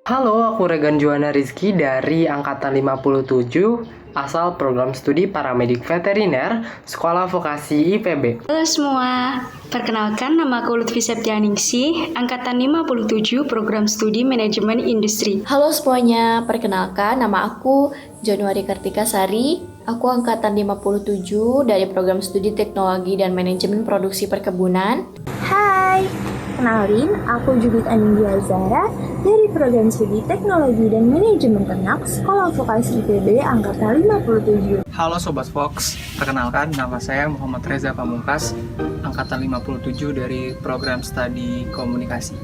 Halo, aku Regan Juwana Rizky dari Angkatan 57, asal program studi Paramedik Veteriner, Sekolah Vokasi IPB. Halo semua, perkenalkan nama aku Lutfi Septianingsih, Angkatan 57 Program Studi Manajemen Industri. Halo semuanya, perkenalkan nama aku Januari Kartika Sari. Aku angkatan 57 dari Program Studi Teknologi dan Manajemen Produksi Perkebunan. Hai, kenalin aku Judith Anindya Zara dari Program Studi Teknologi dan Manajemen Ternak Sekolah Vokasi IPB Angkatan 57. Halo Sobat Fox, perkenalkan nama saya Muhammad Reza Pamungkas, Angkatan 57 dari Program Studi Komunikasi.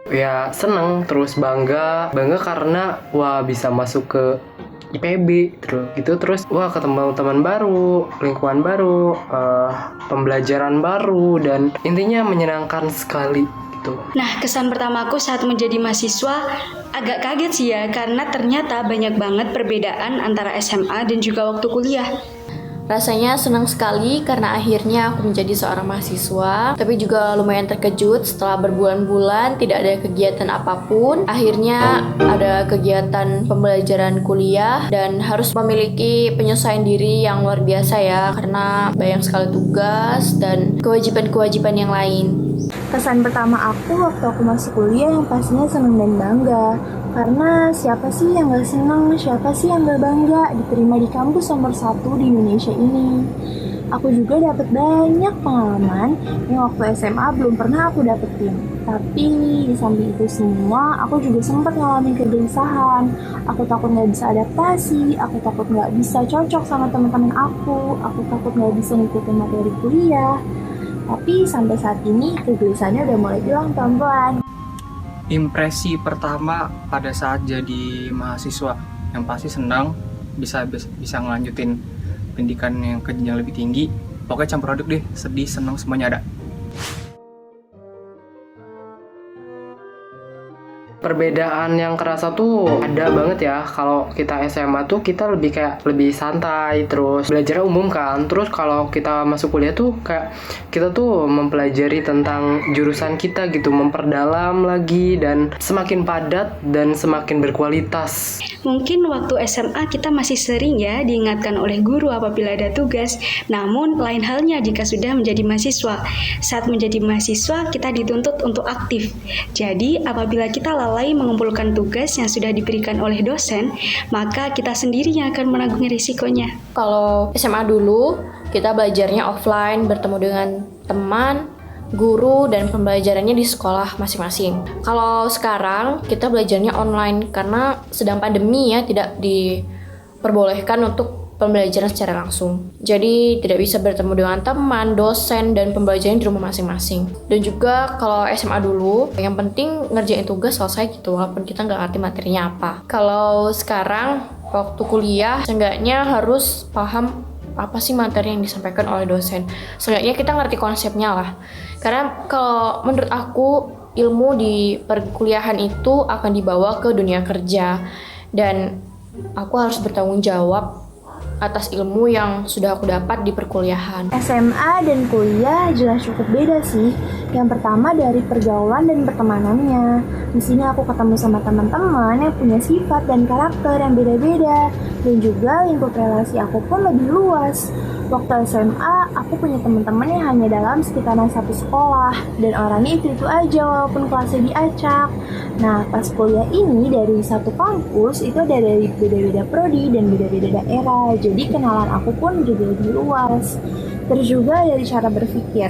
Ya, seneng, terus bangga karena bisa masuk ke IPB terus ketemu teman baru, lingkungan baru, pembelajaran baru, dan intinya menyenangkan sekali gitu. Nah, kesan pertamaku saat menjadi mahasiswa agak kaget sih ya, karena ternyata banyak banget perbedaan antara SMA dan juga waktu kuliah. Rasanya senang sekali karena akhirnya aku menjadi seorang mahasiswa, tapi juga lumayan terkejut setelah berbulan-bulan tidak ada kegiatan apapun. Akhirnya ada kegiatan pembelajaran kuliah dan harus memiliki penyesuaian diri yang luar biasa ya, karena banyak sekali tugas dan kewajiban-kewajiban yang lain. Kesan pertama aku waktu aku masih kuliah yang pastinya senang dan bangga. Karena siapa sih yang gak senang, siapa sih yang gak bangga diterima di kampus nomor 1 di Indonesia ini. Aku juga dapat banyak pengalaman yang waktu SMA belum pernah aku dapetin. Tapi di samping itu semua, aku juga sempat ngalamin kegelisahan. Aku takut gak bisa adaptasi, aku takut gak bisa cocok sama teman-teman aku takut gak bisa ngikutin materi kuliah. Tapi sampai saat ini kegelisahannya udah mulai hilang pelan-pelan. Impresi pertama pada saat jadi mahasiswa, yang pasti senang bisa ngelanjutin pendidikan yang ke jenjang lebih tinggi. Pokoknya campur aduk deh, sedih, senang, semuanya ada. Perbedaan yang kerasa tuh ada banget ya. Kalau kita SMA tuh kita lebih santai, terus belajarnya umum kan. Terus kalau kita masuk kuliah tuh kayak kita tuh mempelajari tentang jurusan kita gitu, memperdalam lagi, dan semakin padat dan semakin berkualitas. Mungkin waktu SMA kita masih sering ya diingatkan oleh guru apabila ada tugas. Namun lain halnya jika sudah menjadi mahasiswa. Saat menjadi mahasiswa kita dituntut untuk aktif. Jadi apabila kita lalai mengumpulkan tugas yang sudah diberikan oleh dosen, maka kita sendiri yang akan menanggung risikonya. Kalau SMA dulu, kita belajarnya offline, bertemu dengan teman, guru, dan pembelajarannya di sekolah masing-masing. Kalau sekarang, kita belajarnya online karena sedang pandemi ya, tidak diperbolehkan untuk pembelajaran secara langsung. Jadi tidak bisa bertemu dengan teman, dosen, dan pembelajaran di rumah masing-masing. Dan juga kalau SMA dulu, yang penting ngerjain tugas selesai gitu, walaupun kita nggak ngerti materinya apa. Kalau sekarang, waktu kuliah, seenggaknya harus paham apa sih materi yang disampaikan oleh dosen. Seenggaknya kita ngerti konsepnya lah. Karena kalau menurut aku, ilmu di perkuliahan itu akan dibawa ke dunia kerja. Dan aku harus bertanggung jawab atas ilmu yang sudah aku dapat di perkuliahan. SMA dan kuliah jelas cukup beda sih. Yang pertama dari pergaulan dan pertemanannya. Di sini aku ketemu sama teman-teman yang punya sifat dan karakter yang beda-beda. Dan juga lingkup relasi aku pun lebih luas. Waktu SMA, aku punya teman-teman yang hanya dalam sekitaran satu sekolah. Dan orangnya itu aja walaupun kelasnya diacak. Nah, pas kuliah ini dari satu kampus, itu ada dari beda-beda prodi dan beda-beda daerah. Jadi kenalan aku pun juga lebih luas. Terus juga dari cara berpikir.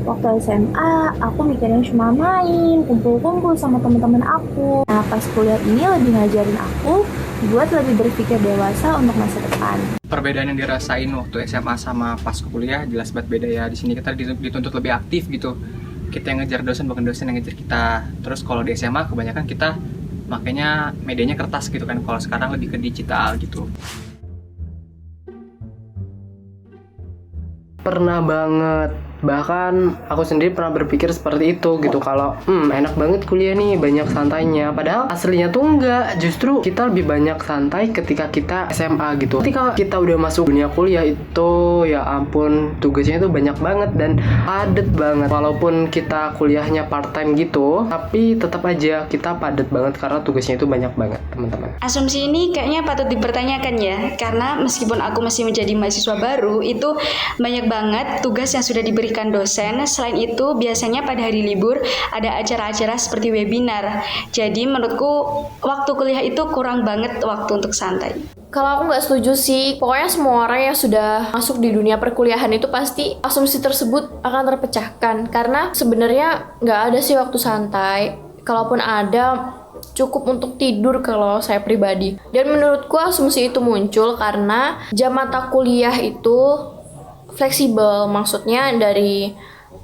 Waktu SMA, aku mikirnya cuma main, kumpul-kumpul sama teman-teman aku. Nah, pas kuliah ini lebih ngajarin aku buat lebih berpikir dewasa untuk masa depan. Perbedaan yang dirasain waktu SMA sama pas kuliah jelas banget beda ya. Di sini kita dituntut lebih aktif gitu. Kita yang ngejar dosen, bukan dosen yang ngejar kita. Terus kalau di SMA kebanyakan kita makanya medianya kertas gitu kan. Kalau sekarang lebih ke digital gitu. Pernah banget Bahkan aku sendiri pernah berpikir seperti itu gitu, kalau enak banget kuliah nih, banyak santainya. Padahal aslinya tuh enggak, justru kita lebih banyak santai ketika kita SMA gitu. Ketika kita udah masuk dunia kuliah itu ya ampun, tugasnya itu banyak banget dan padet banget. Walaupun kita kuliahnya part time gitu, tapi tetap aja kita padet banget karena tugasnya itu banyak banget, teman-teman. Asumsi ini kayaknya patut dipertanyakan ya, karena meskipun aku masih menjadi mahasiswa baru, itu banyak banget tugas yang sudah diberikan dosen. Selain itu, biasanya pada hari libur ada acara-acara seperti webinar. Jadi menurutku waktu kuliah itu kurang banget waktu untuk santai. Kalau aku nggak setuju sih, pokoknya semua orang yang sudah masuk di dunia perkuliahan itu pasti asumsi tersebut akan terpecahkan. Karena sebenarnya nggak ada sih waktu santai. Kalaupun ada, cukup untuk tidur kalau saya pribadi. Dan menurutku asumsi itu muncul karena jam mata kuliah itu fleksibel, maksudnya dari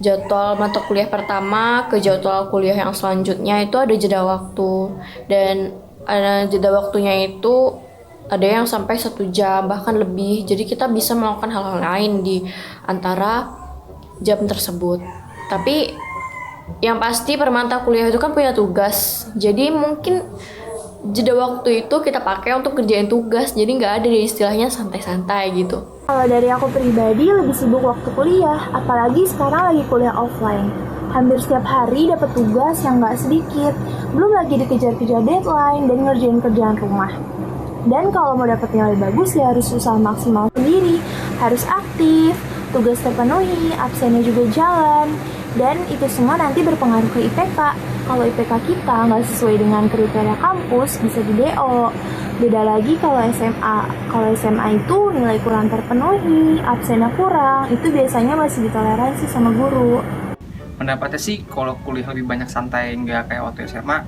jadwal mata kuliah pertama ke jadwal kuliah yang selanjutnya itu ada jeda waktu, dan ada jeda waktunya itu ada yang sampai 1 jam bahkan lebih, jadi kita bisa melakukan hal-hal lain di antara jam tersebut. Tapi yang pasti per mata kuliah itu kan punya tugas, jadi mungkin jeda waktu itu kita pakai untuk kerjain tugas, jadi nggak ada istilahnya santai-santai gitu. Kalau dari aku pribadi lebih sibuk waktu kuliah, apalagi sekarang lagi kuliah offline. Hampir setiap hari dapat tugas yang nggak sedikit, belum lagi dikejar-kejar deadline dan ngerjain kerjaan rumah. Dan kalau mau dapat nilai bagus ya harus usaha maksimal sendiri, harus aktif, tugas terpenuhi, absennya juga jalan, dan itu semua nanti berpengaruh ke IPK. Kalau IPK kita nggak sesuai dengan kriteria kampus, bisa di DO. Beda lagi kalau SMA. Kalau SMA itu nilai kurang terpenuhi, absennya kurang, itu biasanya masih ditoleransi sama guru. Pendapatnya sih kalau kuliah lebih banyak santai, nggak kayak waktu SMA,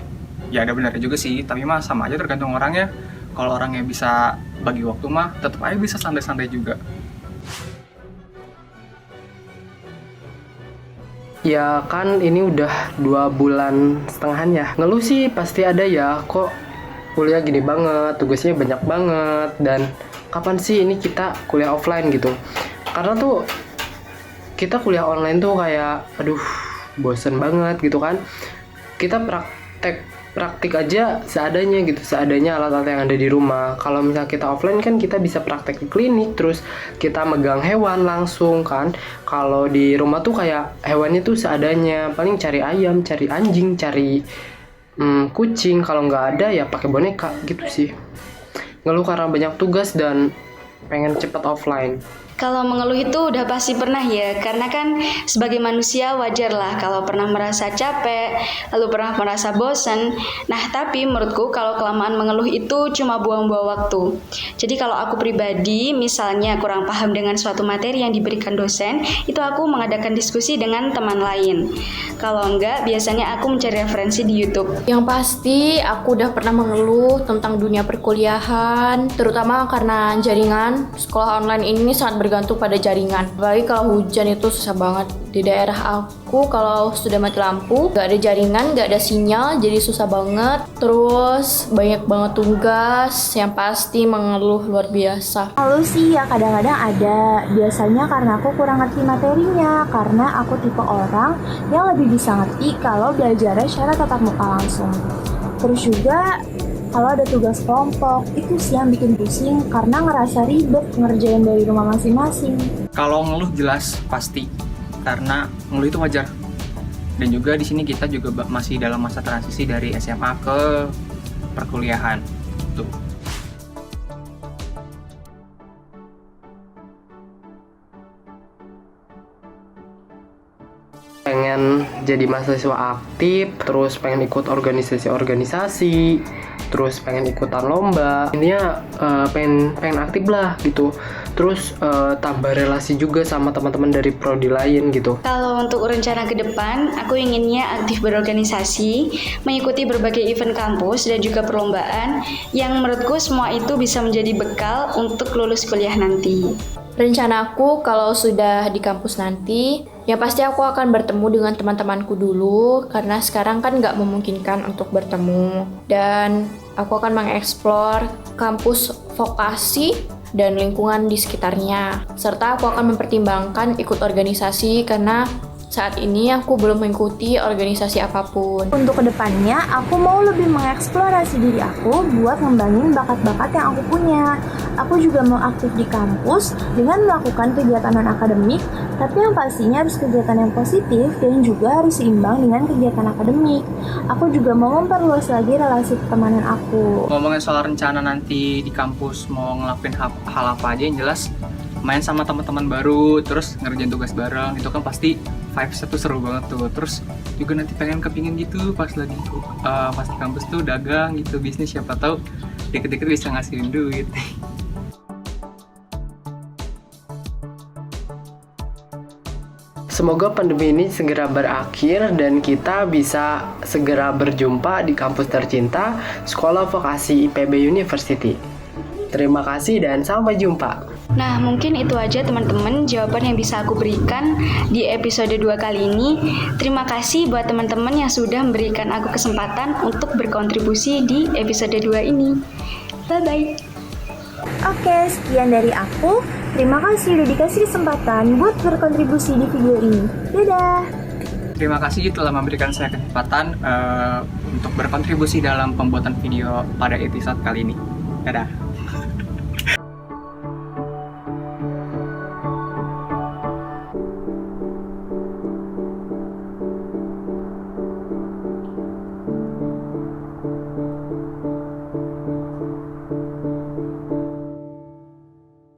ya ada benarnya juga sih, tapi mah sama aja tergantung orangnya. Kalau orangnya bisa bagi waktu mah tetap aja bisa santai-santai juga. Ya kan ini udah 2 bulan setengahan ya. Ngeluh sih pasti ada ya, kok kuliah gini banget, tugasnya banyak banget, dan kapan sih ini kita kuliah offline gitu. Karena tuh kita kuliah online tuh kayak aduh bosen banget gitu kan. Kita praktik aja seadanya gitu, seadanya alat-alat yang ada di rumah. Kalau misalnya kita offline kan kita bisa praktek di klinik, terus kita megang hewan langsung kan. Kalau di rumah tuh kayak hewannya tuh seadanya, paling cari ayam, cari anjing, cari kucing, kalau nggak ada ya pakai boneka gitu sih. Ngeluh karena banyak tugas dan pengen cepet offline. Kalau mengeluh itu udah pasti pernah ya, karena kan sebagai manusia wajar lah kalau pernah merasa capek, lalu pernah merasa bosan. Nah, tapi menurutku kalau kelamaan mengeluh itu cuma buang-buang waktu. Jadi kalau aku pribadi, misalnya kurang paham dengan suatu materi yang diberikan dosen, itu aku mengadakan diskusi dengan teman lain. Kalau enggak, biasanya aku mencari referensi di YouTube. Yang pasti aku udah pernah mengeluh tentang dunia perkuliahan, terutama karena jaringan. Sekolah online ini sangat bergantung pada jaringan. Apalagi kalau hujan itu susah banget. Di daerah aku kalau sudah mati lampu, gak ada jaringan, gak ada sinyal, jadi susah banget. Terus banyak banget tugas, yang pasti mengeluh luar biasa. Lalu sih ya kadang-kadang ada, biasanya karena aku kurang ngerti materinya, karena aku tipe orang yang lebih bisa ngerti kalau belajarnya secara tatap muka langsung. Terus juga kalau ada tugas kelompok, itu sih yang bikin pusing karena ngerasa ribet ngerjain dari rumah masing-masing. Kalau ngeluh jelas pasti, karena ngeluh itu wajar. Dan juga di sini kita juga masih dalam masa transisi dari SMA ke perkuliahan. Tuh. Pengen jadi mahasiswa aktif, terus pengen ikut organisasi-organisasi, terus pengen ikutan lomba. Intinya pengen aktif lah gitu. Terus tambah relasi juga sama teman-teman dari prodi lain gitu. Kalau untuk rencana ke depan, aku inginnya aktif berorganisasi, mengikuti berbagai event kampus dan juga perlombaan yang menurutku semua itu bisa menjadi bekal untuk lulus kuliah nanti. Rencanaku kalau sudah di kampus nanti, ya pasti aku akan bertemu dengan teman-temanku dulu, karena sekarang kan nggak memungkinkan untuk bertemu. Dan aku akan mengeksplor kampus vokasi dan lingkungan di sekitarnya. Serta aku akan mempertimbangkan ikut organisasi karena saat ini aku belum mengikuti organisasi apapun. Untuk kedepannya, aku mau lebih mengeksplorasi diri aku buat ngembangin bakat-bakat yang aku punya. Aku juga mau aktif di kampus dengan melakukan kegiatan non-akademik, tapi yang pastinya harus kegiatan yang positif dan juga harus seimbang dengan kegiatan akademik. Aku juga mau memperluas lagi relasi pertemanan aku. Ngomongin soal rencana nanti di kampus mau ngelakuin hal apa aja, yang jelas main sama teman-teman baru, terus ngerjain tugas bareng, itu kan pasti vibes-nya tuh seru banget tuh. Terus juga nanti kepingin gitu pas lagi pas di kampus tuh dagang gitu, bisnis, siapa tahu dikit-dikit bisa ngasihin duit. Semoga pandemi ini segera berakhir dan kita bisa segera berjumpa di kampus tercinta Sekolah Vokasi IPB University. Terima kasih dan sampai jumpa. Nah, mungkin itu aja teman-teman jawaban yang bisa aku berikan di episode 2 kali ini. Terima kasih buat teman-teman yang sudah memberikan aku kesempatan untuk berkontribusi di episode 2 ini. Bye-bye. Oke, sekian dari aku. Terima kasih udah dikasih kesempatan buat berkontribusi di video ini. Dadah! Terima kasih telah memberikan saya kesempatan untuk berkontribusi dalam pembuatan video pada episode kali ini. Dadah.